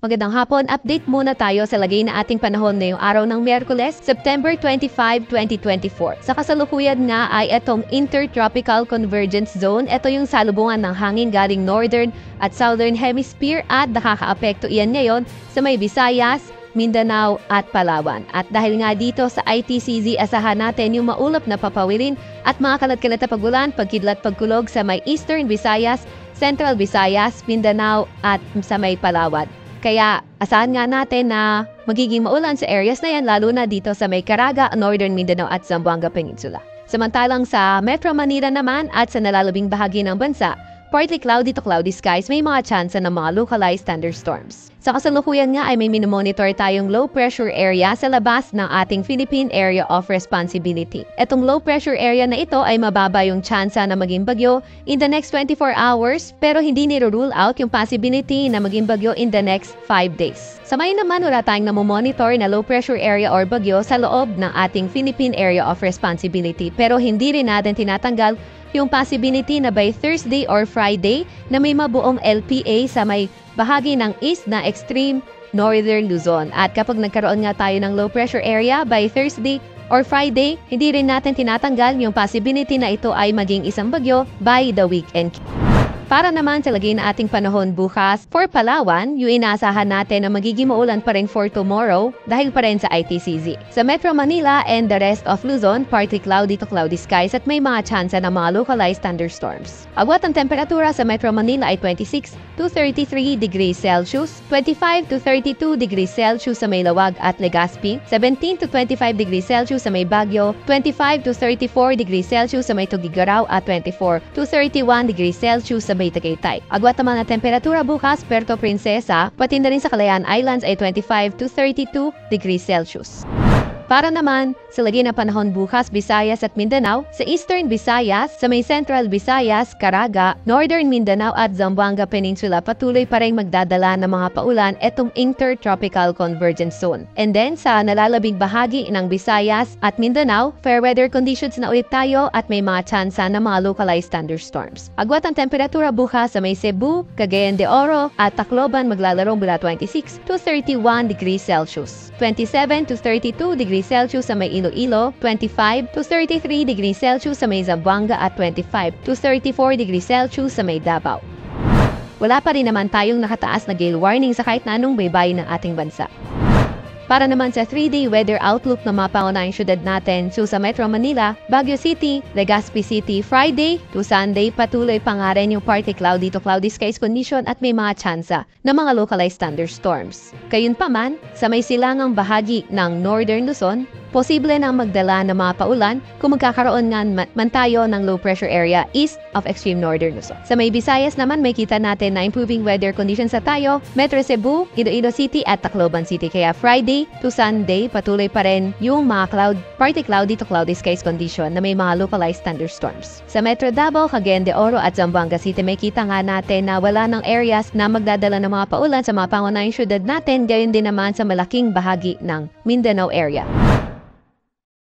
Magandang hapon, update muna tayo sa lagay na ating panahon ngayong araw ng Miyerkules, September 25, 2024. Sa kasalukuyan nga ay itong Intertropical Convergence Zone. Ito yung salubungan ng hangin galing Northern at Southern Hemisphere at nakakaapekto iyan ngayon sa may Visayas, Mindanao at Palawan. At dahil nga dito sa ITCZ, asahan natin yung maulap na papawirin at mga kalat-kalat na pagulan, pagkidlat pagkulog sa may Eastern Visayas, Central Visayas, Mindanao at sa may Palawan. Kaya asahan nga natin na magiging maulan sa areas na yan, lalo na dito sa may Caraga, Northern Mindanao at Zamboanga Peninsula. Samantalang sa Metro Manila naman at sa nalalabing bahagi ng bansa, partly cloudy to cloudy skies, may mga tsansa ng mga localized thunderstorms. Sa kasalukuyan nga ay may minomonitor tayong low pressure area sa labas ng ating Philippine Area of Responsibility. Etong low pressure area na ito ay mababa yung tsansa na maging bagyo in the next 24 hours, pero hindi niro-rule out yung possibility na maging bagyo in the next 5 days. Sa may naman, wala tayong namomonitor na low pressure area or bagyo sa loob ng ating Philippine Area of Responsibility, pero hindi rin natin tinatanggal yung possibility na by Thursday or Friday na may mabuong LPA sa may bahagi ng east na extreme northern Luzon. At kapag nagkaroon nga tayo ng low pressure area by Thursday or Friday, hindi rin natin tinatanggal yung possibility na ito ay maging isang bagyo by the weekend. Para naman sa lagay na ating panahon bukas, for Palawan, yung inaasahan natin na magiging maulan pa rin for tomorrow dahil pa rin sa ITCZ. Sa Metro Manila and the rest of Luzon, partly cloudy to cloudy skies at may mga tsansa ng mga localized thunderstorms. Agwat ang temperatura sa Metro Manila ay 26 to 33 degrees Celsius, 25 to 32 degrees Celsius sa may Lawag at Legazpi, 17 to 25 degrees Celsius sa may Baguio, 25 to 34 degrees Celsius sa may Tugigaraw at 24 to 31 degrees Celsius sa may Tagaytay. Agwat naman na temperatura bukas, Puerto Princesa, pati na rin sa Kalayaan Islands ay 25 to 32 degrees Celsius. Para naman sa lagay na panahon bukas, Visayas at Mindanao, sa Eastern Visayas, sa may Central Visayas, Caraga, Northern Mindanao at Zamboanga Peninsula, patuloy pa rin magdadala ng mga paulan etong Intertropical Convergence Zone. And then sa nalalabing bahagi ng Visayas at Mindanao, fair weather conditions na ulit tayo at may mga tsansa ng mga localized thunderstorms. Agwat ang temperatura bukas sa may Cebu, Cagayan de Oro at Tacloban maglalaro mula 26 to 31 degrees Celsius, 27 to 32 degrees Celsius sa may Iloilo, 25 to 33 degrees Celsius sa may Zamboanga at 25 to 34 degrees Celsius sa may Davao. Wala pa rin naman tayong nakataas na gale warning sa kahit na anong baybayin ng ating bansa. Para naman sa 3-day weather outlook na mga pangunahing syudad natin, so sa Metro Manila, Baguio City, Legazpi City, Friday to Sunday, patuloy pa nga rin yung partly cloudy to cloudy skies condition at may mga tsansa ng mga localized thunderstorms. Gayunpaman, sa may silangang bahagi ng Northern Luzon, posible nang magdala ng mga paulan kung magkakaroon nga man tayo ng low pressure area east of extreme northern Luzon. Sa may Visayas naman, may kita natin na improving weather conditions sa tayo, Metro Cebu, Iloilo City at Tacloban City. Kaya Friday to Sunday, patuloy pa rin yung mga partly cloudy to cloudy skies condition na may mga localized thunderstorms. Sa Metro Davao, Cagayan de Oro at Zamboanga City, may kita nga natin na wala ng areas na magdadala ng mga paulan sa mga pangunahing syudad natin, gayon din naman sa malaking bahagi ng Mindanao area.